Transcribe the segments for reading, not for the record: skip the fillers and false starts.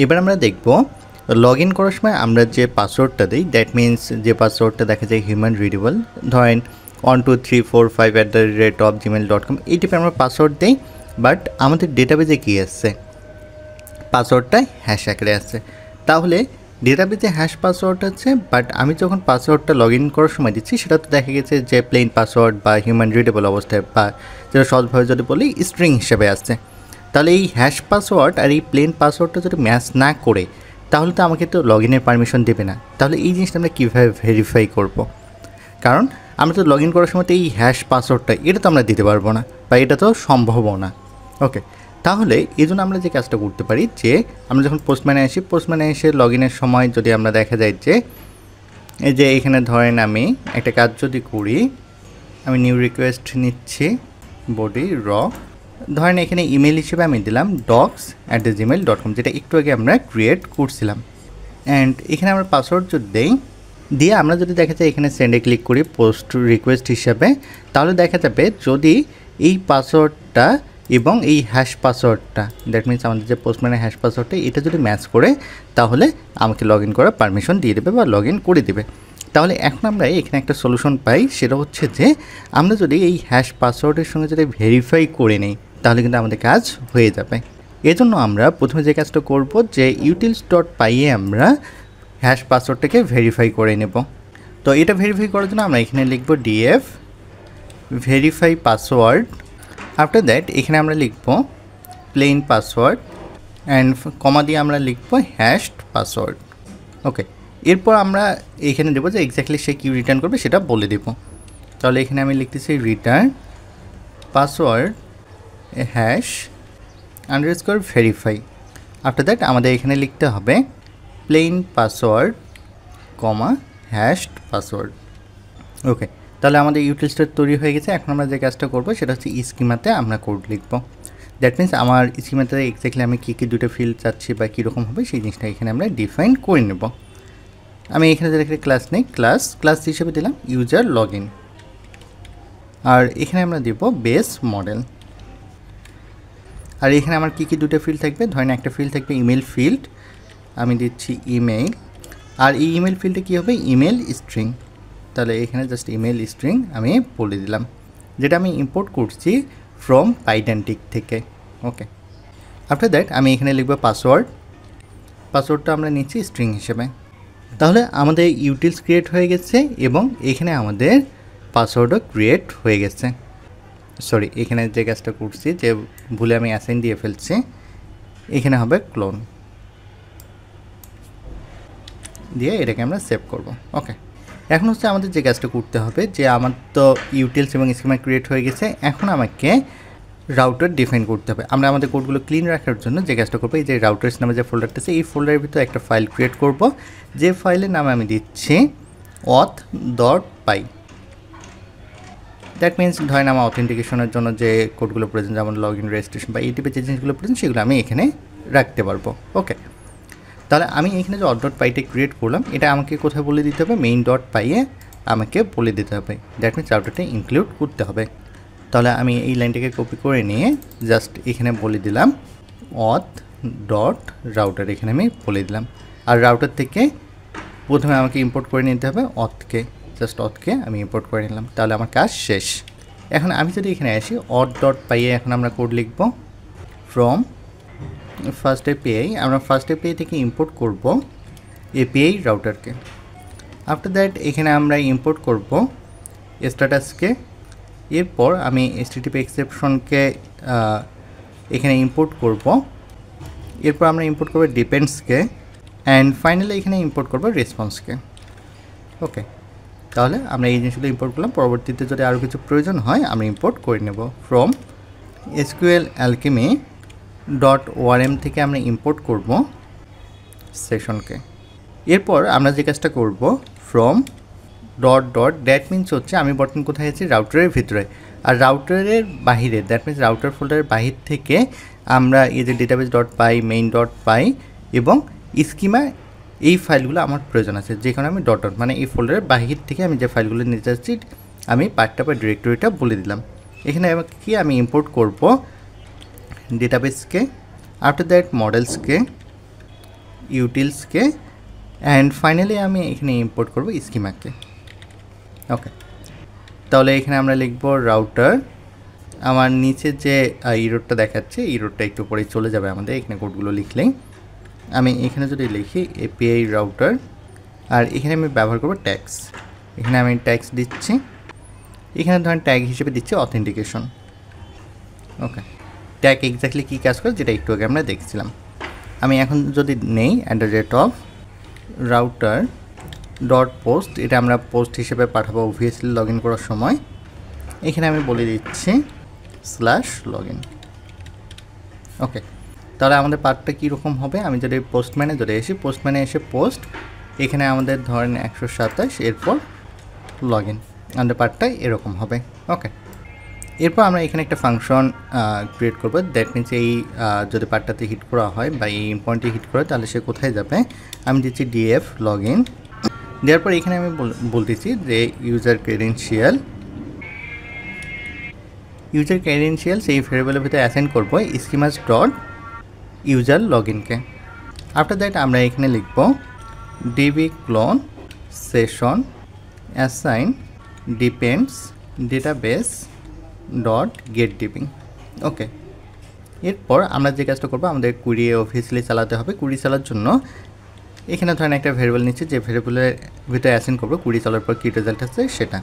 এবার আমরা দেখব লগ ইন করার সময় আমরা যে পাসওয়ার্ডটা দিই, দ্যাট মিন্স যে পাসওয়ার্ডটা দেখা যায় হিউম্যান রিডেবল, ধরেন 12345@gmail.com, এই টাইপের আমরা পাসওয়ার্ড দিই। বাট আমাদের ডেটাবেজে কী আসছে, পাসওয়ার্ডটা হ্যাশ আকারে আসছে। তাহলে ডেটাবেজে হ্যাশ পাসওয়ার্ড আছে, বাট আমি যখন পাসওয়ার্ডটা লগ ইন করার সময় দিচ্ছি সেটা তো দেখা গেছে যে প্লেন পাসওয়ার্ড বা হিউম্যান রিডেবল অবস্থায়, বা যেটা সহজভাবে যদি বলি স্ট্রিং হিসেবে আসছে। তাহলে এই হ্যাশ পাসওয়ার্ড আর এই প্লেন পাসওয়ার্ডটা যদি ম্যাচ না করে তাহলে তো আমাকে তো লগ ইনের পারমিশন দেবে না। তাহলে এই জিনিসটা আমরা কীভাবে ভেরিফাই করব? কারণ আমরা তো লগ ইন করার সময় তো এই হ্যাশ পাসওয়ার্ডটা এটা তো আমরা দিতে পারবো না, বা এটা তো সম্ভবও না। ওকে, তাহলে এই জন্য আমরা যে কাজটা করতে পারি যে আমরা যখন পোস্টম্যানে আসি, পোস্টম্যানে এসে লগ ইনের সময় যদি আমরা দেখা যায় যে এই যে এখানে ধরেন আমি একটা কাজ যদি করি, আমি নিউ রিকোয়েস্ট নিচ্ছি বডি র, ধরেন এখানে ইমেল হিসেবে আমি দিলাম docs@gmail.com, যেটা একটু আগে আমরা ক্রিয়েট করছিলাম। অ্যান্ড এখানে আমরা পাসওয়ার্ড যদি দিই, দিয়ে আমরা যদি দেখা যায় এখানে সেন্ডে ক্লিক করি পোস্ট রিকোয়েস্ট হিসাবে, তাহলে দেখা যাবে যদি এই পাসওয়ার্ডটা এবং এই হ্যাশ পাসওয়ার্ডটা, দ্যাট মিনস আমাদের যে পোস্টম্যানের হ্যাশ পাসওয়ার্ডটা, এটা যদি ম্যাচ করে তাহলে আমাকে লগ ইন করার পারমিশন দিয়ে দেবে বা লগ ইন করে দেবে। তাহলে এখন আমরা এখানে একটা সলিউশন পাই, সেটা হচ্ছে যে আমরা যদি এই হ্যাশ পাসওয়ার্ডের সঙ্গে যদি ভেরিফাই করে নিই তাহলে কিন্তু আমাদের কাজ হয়ে যাবে। এজন্য আমরা প্রথমে যে কাজটা করব যে utils.py এ আমরা হ্যাশ পাসওয়ার্ডটাকে ভেরিফাই করে নেব। তো এটা ভেরিফাই করার জন্য আমরা এখানে লিখব df verify password. After that এখানে আমরা লিখব প্লেন পাসওয়ার্ড অ্যান্ড কমা দিয়ে আমরা লিখব হ্যাশড পাসওয়ার্ড। ওকে, এরপর আমরা এখানে দেবো যে এক্স্যাক্টলি সে কী রিটার্ন করবে সেটা বলে দেব। তাহলে এখানে আমি লিখতেছি return password hash underscore verify. After that আমাদের এখানে লিখতে হবে প্লেন পাসওয়ার্ড কমা হ্যাশড পাসওয়ার্ড। ওকে, তাহলে আমাদের ইউটিলসটা তৈরি হয়ে গেছে। এখন আমরা যে কাজটা করবো সেটা হচ্ছে স্কিমাতে আমরা কোড লিখবো। দ্যাট মিনস আমার স্কিমাতে এক্স্যাক্টলি আমি কী কী দুটো ফিল্ড চাচ্ছি বা কীরকম হবে সেই জিনিসটা এখানে আমরা ডিফাইন করে নেব। আমি এখানে যে একটা ক্লাস নেই, ক্লাস হিসেবে দিলাম ইউজার লগ ইন, আর এখানে আমরা দেব বেস মডেল। আর এখানে আমার কী কী দুটো ফিল্ড থাকবে, ধরেন একটা ফিল্ড থাকবে ইমেল ফিল্ড, আমি দিচ্ছি ইমেল, আর এই ইমেল ফিল্ডে কী হবে ইমেল স্ট্রিং। তাহলে এখানে জাস্ট ইমেল স্ট্রিং আমি বলে দিলাম, যেটা আমি ইম্পোর্ট করছি ফ্রম পাইডেন্টিক থেকে। ওকে, আফটার দ্যাট আমি এখানে লিখব পাসওয়ার্ডটা আমরা নিচ্ছি স্ট্রিং হিসেবে। তাহলে আমাদের ইউটিলস ক্রিয়েট হয়ে গেছে এবং এখানে আমাদের পাসওয়ার্ডও ক্রিয়েট হয়ে গেছে। সরি, এখানে যে কাজটা করছি যে ভুলে আমি অ্যাসাইন দিয়ে ফেলছি, এখানে হবে ক্লোন দিয়ে এটাকে আমরা সেভ করব। ওকে, এখন হচ্ছে আমাদের যে কাজটা করতে হবে যে আমার তো ইউটিলস এবং স্কিমা ক্রিয়েট হয়ে গেছে, এখন আমাকে রাউটার ডিফাইন করতে হবে। আমরা আমাদের কোডগুলো ক্লিন রাখার জন্য যে কাজটা করবো, এই যে রাউটার্স নামে যে ফোল্ডারটা আছে এই ফোল্ডারের ভিতরে একটা ফাইল ক্রিয়েট করব, যে ফাইলের নামে আমি দিচ্ছি auth.py। দ্যাট মিনস ধরেন আমার অথেন্টিকেশনের জন্য যে কোডগুলো প্রয়োজন, যেমন লগ ইন রেজিস্ট্রেশন বা এই টাইপের যে জিনিসগুলো প্রয়োজন সেগুলো আমি এখানে রাখতে পারবো। ওকে, তাহলে আমি এখানে যে auth.py ক্রিয়েট করলাম এটা আমাকে কোথায় বলে দিতে হবে, main.py এ আমাকে বলে দিতে হবে। দ্যাট মিনস রাউটারটা ইনক্লুড করতে হবে। তাহলে আমি এই লাইনটাকে কপি করে নিয়ে জাস্ট এখানে বলে দিলাম auth.router, এখানে আমি বলে দিলাম। আর রাউটার থেকে প্রথমে আমাকে ইম্পোর্ট করে নিতে হবে authকে, জাস্ট authকে আমি ইম্পোর্ট করে নিলাম, তাহলে আমার কাজ শেষ। এখন আমি যদি এখানে আসি auth.py এ এখন আমরা কোড লিখব ফ্রম ফার্স্ট এপিআই, আমরা ফার্স্ট এপিআই থেকে ইম্পোর্ট করব এপিআই রাউটারকে। আফটার দ্যাট এখানে আমরা ইম্পোর্ট করব স্ট্যাটাসকে, এরপর আমি HTTP এক্সেপশনকে এখানে ইম্পোর্ট করব, এরপর আমরা ইম্পোর্ট করব ডিপেন্ডসকে, অ্যান্ড ফাইনালি এখানে ইম্পোর্ট করব রেসপন্সকে। ওকে, তাহলে আমরা এই জিনিসগুলো ইম্পোর্ট করলাম। পরবর্তীতে যদি আরও কিছু প্রয়োজন হয় আমরা ইম্পোর্ট করে নেব। ফ্রম SQLAlchemy.orm থেকে আমরা ইম্পোর্ট করব সেশনকে। এরপর আমরা যে কাজটা করব ফ্রম ডট মিনস হচ্ছে আমি বর্তমান কোথায় আছি, রাউটারের ভিতরে, আর রাউটারের বাহিরে, দ্যাট মিনস রাউটার ফোল্ডারের বাহির থেকে আমরা এই যে database.py main.py এবং স্কিমা এই ফাইলগুলো আমার প্রয়োজন আছে, যেখানে আমি ডট মানে এই ফোল্ডারের বাহির থেকে আমি যে ফাইলগুলো নিতে যাচ্ছি আমি পার্টটা বা ডিরেক্টরিটা বলে দিলাম। এখানে কি আমি ইম্পোর্ট করব ডেটাবেসকে, আফটার দ্যাট মডেলসকে, ইউটিলসকে, অ্যান্ড ফাইনালি আমি এখানে ইম্পোর্ট করব স্কিমাকে। ওকে, তাহলে এখানে আমরা লিখব রাউটার। আমার নিচে যে ইরোডটা দেখাচ্ছে ইরোডটা একটু পরে চলে যাবে আমাদের এখানে কোডগুলো লিখলেই। আমি এখানে যদি লিখি এপিআই রাউটার, আর এখানে আমি ব্যবহার করব ট্যাক্স। এখানে আমি ট্যাক্স দিচ্ছি, এখানে ধরেন ট্যাগ হিসেবে দিচ্ছি অথেন্টিকেশন। ওকে, ট্যাগ এক্স্যাক্টলি কী কাজ করে যেটা একটু আগে আমরা দেখছিলাম। আমি এখন যদি নেই @router ডট পোস্ট, এটা আমরা পোস্ট হিসেবে পাঠাবো অবভিয়াসলি লগ ইন করার সময়। এখানে আমি বলে দিচ্ছি /login। ওকে, তাহলে আমাদের পার্টটা কীরকম হবে, আমি যদি পোস্টম্যানে এসে পোস্ট, এখানে আমাদের ধরেন 127, এরপর লগ ইন, আমাদের পার্টটা এরকম হবে। ওকে, এরপর আমরা এখানে একটা ফাংশন ক্রিয়েট করবো, দ্যাট মিনস এই যদি পার্টটাতে হিট করা হয় বা এই পয়েন্টে হিট করে তাহলে সে কোথায় যাবে। আমি দিচ্ছি df login, দেওয়ার পর এখানে আমি বলতেছি যে ইউজার ক্রেডেনশিয়ালস এই ভেরিয়েবলের ভিতরে অ্যাসাইন করবো স্কিমাস ডট ইউজার লগইনকে। আফটার দ্যাট আমরা এখানে লিখব db clone session assign depends database dot get ডিপিং। ওকে, এরপর আমরা যে কাজটা করবো, আমাদের কুইরি অবভিয়াসলি চালাতে হবে। কুইরি চালার জন্য এখানে ধরেন একটা ভেরিয়েবল নিচ্ছি, যে ভেরিয়েবলের ভিতরে অ্যাসাইন করবো কুইরি চালার পর কী রেজাল্ট আছে সেটা।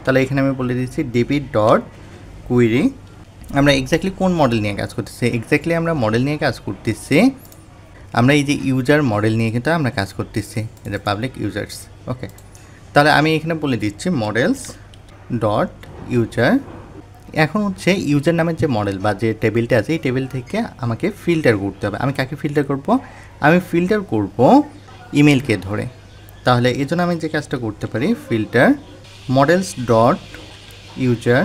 তাহলে এখানে আমি বলে দিচ্ছি ডিবি ডট কুইরি। আমরা এক্স্যাক্টলি কোন মডেল নিয়ে কাজ করতেছি, আমরা এই যে ইউজার মডেল নিয়ে কিন্তু আমরা কাজ করতেছি, এই যে পাবলিক ইউজার্স। ওকে, তাহলে আমি এখানে বলে দিচ্ছি মডেলস ডট ইউজার। এখন হচ্ছে ইউজার নামের যে মডেল বা যে টেবিলটা আছে এই টেবিল থেকে আমাকে ফিল্টার করতে হবে। আমি কাকে ফিল্টার করব, আমি ফিল্টার করব ইমেলকে ধরে। তাহলে এই জন্য আমি যে কাজটা করতে পারি, filter models dot user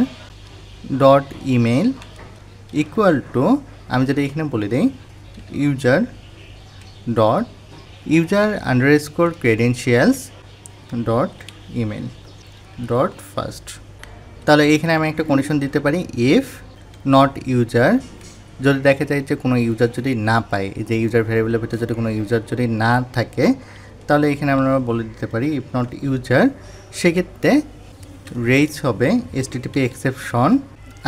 dot email equal to, আমি যদি এখানে বলে দিই user dot user underscore credentials dot email dot first. তাহলে এখানে আমি একটা কন্ডিশন দিতে পারি ইফ নট ইউজার, যদি দেখা যায় যে কোনো ইউজার যদি না পায়, এই যে ইউজার ভ্যারিয়েবলের ভিতরে যদি কোনো ইউজার যদি না থাকে, তাহলে এখানে আমরা বলে দিতে পারি ইফ নট ইউজার, সেক্ষেত্রে রেজ হবে HTTP এক্সেপশন।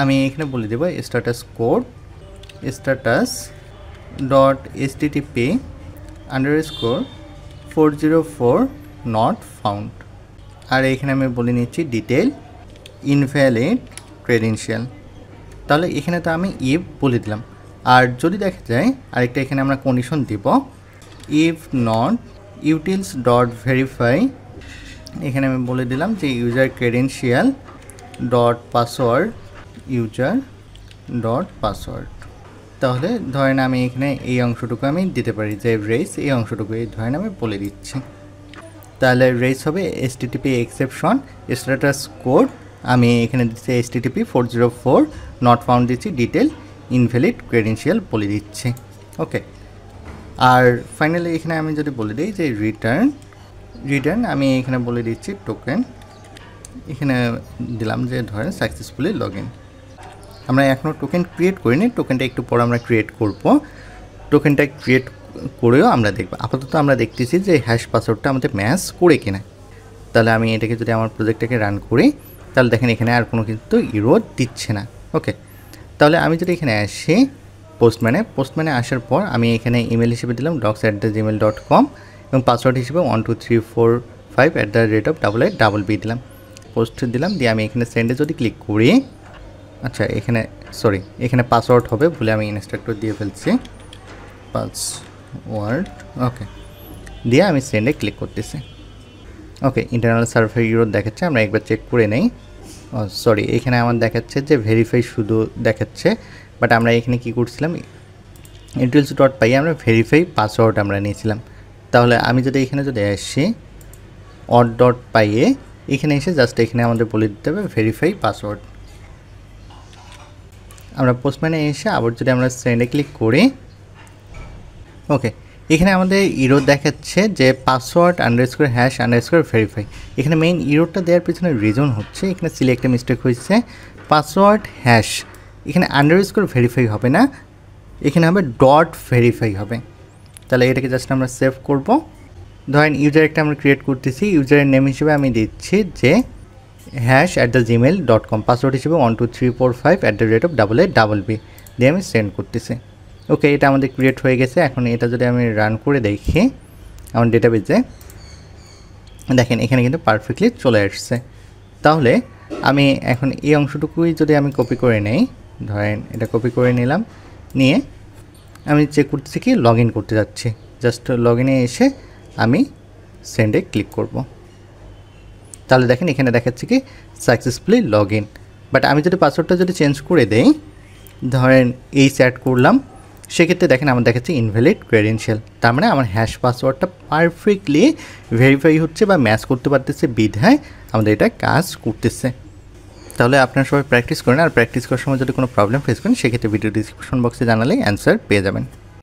আমি এখানে বলে দেবো status code status dot HTTP underscore 404 not found. আর এখানে আমি বলে নিচ্ছি ডিটেল ইনভ্যালিড ক্রেডেনশিয়াল। তাহলে এখানে তো আমি ইফ বলে দিলাম। আর যদি দেখা যায় আরেকটা এখানে আমরা কন্ডিশন দিব if not utils dot verify, এখানে আমি বলে দিলাম যে user credential dot password user dot password. তাহলে ধরেন আমি এখানে এই অংশটুকু আমি দিতে পারি যে রেস, এই অংশটুকু এই ধরেন আমি বলে দিচ্ছি। তাহলে রেস হবে HTTP এক্সেপশন স্ট্যাটাস কোড, আমি এখানে দিচ্ছি HTTP 404 নট ফাউন্ড দিচ্ছি, ডিটেল ইনভ্যালিড ক্রেডেনশিয়াল বলে দিচ্ছি। ওকে, আর ফাইনালি এখানে আমি যদি বলে দিই যে রিটার্ন আমি এখানে বলে দিচ্ছি টোকেন, এখানে দিলাম যে ধরেন সাকসেসফুলি লগ ইন। আমরা এখনও টোকেন ক্রিয়েট করিনি, টোকেনটা একটু পর আমরা ক্রিয়েট করব। টোকেনটা ক্রিয়েট করেও আমরা দেখব। আপাতত আমরা দেখতেছি যে হ্যাশ পাসওয়ার্ডটা আমাদের ম্যাচ করে কিনা। তাহলে আমি এটাকে যদি আমার প্রজেক্টটাকে রান করি, তাহলে দেখেন এখানে আর কোনো কিন্তু ইরোর দিচ্ছে না। ওকে, তাহলে আমি যদি এখানে আসি পোস্টম্যানে আসার পর আমি এখানে ইমেল হিসেবে দিলাম docs@gmail.com এবং পাসওয়ার্ড হিসেবে 12345@888 দিলাম, পোস্ট দিলাম, দিয়ে আমি এখানে সেন্ডে যদি ক্লিক করি, আচ্ছা এখানে পাসওয়ার্ড হবে, ভুলে আমি ইনস্ট্রাক্টর দিয়ে ফেলছি পাসওয়ার্ড। ওকে, দিয়ে আমি সেন্ডে ক্লিক করতেছি। ওকে, ইন্টারনাল সার্ভার ইউরো দেখাচ্ছে, আমরা একবার চেক করে নেই। এখানে আমার দেখাচ্ছে যে ভেরিফাই শুধু দেখাচ্ছে, বাট আমরা এখানে কি করছিলাম utils.py আমরা ভেরিফাই পাসওয়ার্ড আমরা নিয়েছিলাম। তাহলে আমি যদি এখানে যদি আসি auth.py এখানে এসে জাস্ট এখানে আমাদের বলে দিতে হবে ভেরিফাই পাসওয়ার্ড। আমরা পোস্টম্যানে এসে আবার যদি আমরা সেন্ডে ক্লিক করি, ওকে, এখানে আমাদের ইরো দেখাচ্ছে যে password underscore hash underscore verify. এখানে মেইন ইরোটা দেওয়ার পিছনে রিজন হচ্ছে এখানে সিলেক্টে মিস্টেক হয়েছে, পাসওয়ার্ড হ্যাশ এখানে আন্ডারস্কোর ভেরিফাই হবে না, এখানে হবে ডট ভেরিফাই হবে। তাহলে এটাকে জাস্ট আমরা সেভ করব। ধরেন ইউজার একটা আমরা ক্রিয়েট করতেছি, ইউজারের নেম হিসেবে আমি দিচ্ছি যে #@gmail.com, পাসওয়ার্ড হিসেবে 12345@888b দিয়ে আমি সেন্ড করতেছি। ওকে, এটা আমাদের ক্রিয়েট হয়ে গেছে। এখন এটা যদি আমি রান করে দেখি আমার ডেটাবেজে, দেখেন এখানে কিন্তু পারফেক্টলি চলে আসছে। তাহলে আমি এখন এই অংশটুকুই যদি আমি কপি করে নেই, ধরেন এটা কপি করে নিলাম, নিয়ে আমি চেক করতেছি কি লগ ইন করতে যাচ্ছি। জাস্ট লগ ইনে এসে আমি সেন্ডে ক্লিক করব। তাহলে দেখেন এখানে দেখাচ্ছে কি সাকসেসফুলি লগ ইন। বাট আমি যদি পাসওয়ার্ডটা যদি চেঞ্জ করে দেই, ধরেন অ্যাড করলাম, সেক্ষেত্রে দেখেন আমার দেখাচ্ছে ইনভ্যালিড ক্রেডেনশিয়াল। তার মানে আমার হ্যাশ পাসওয়ার্ডটা পারফেক্টলি ভেরিফাই হচ্ছে বা ম্যাচ করতে পারতেছে, বিধায় আমাদের এটা কাজ করতেছে। তাহলে আপনারা সবাই প্র্যাকটিস করেন, আর প্র্যাকটিস করার সময় যদি কোনো প্রবলেম ফেস করেন সেক্ষেত্রে ভিডিও ডিসক্রিপশন বক্সে জানালেই অ্যান্সার পেয়ে যাবেন।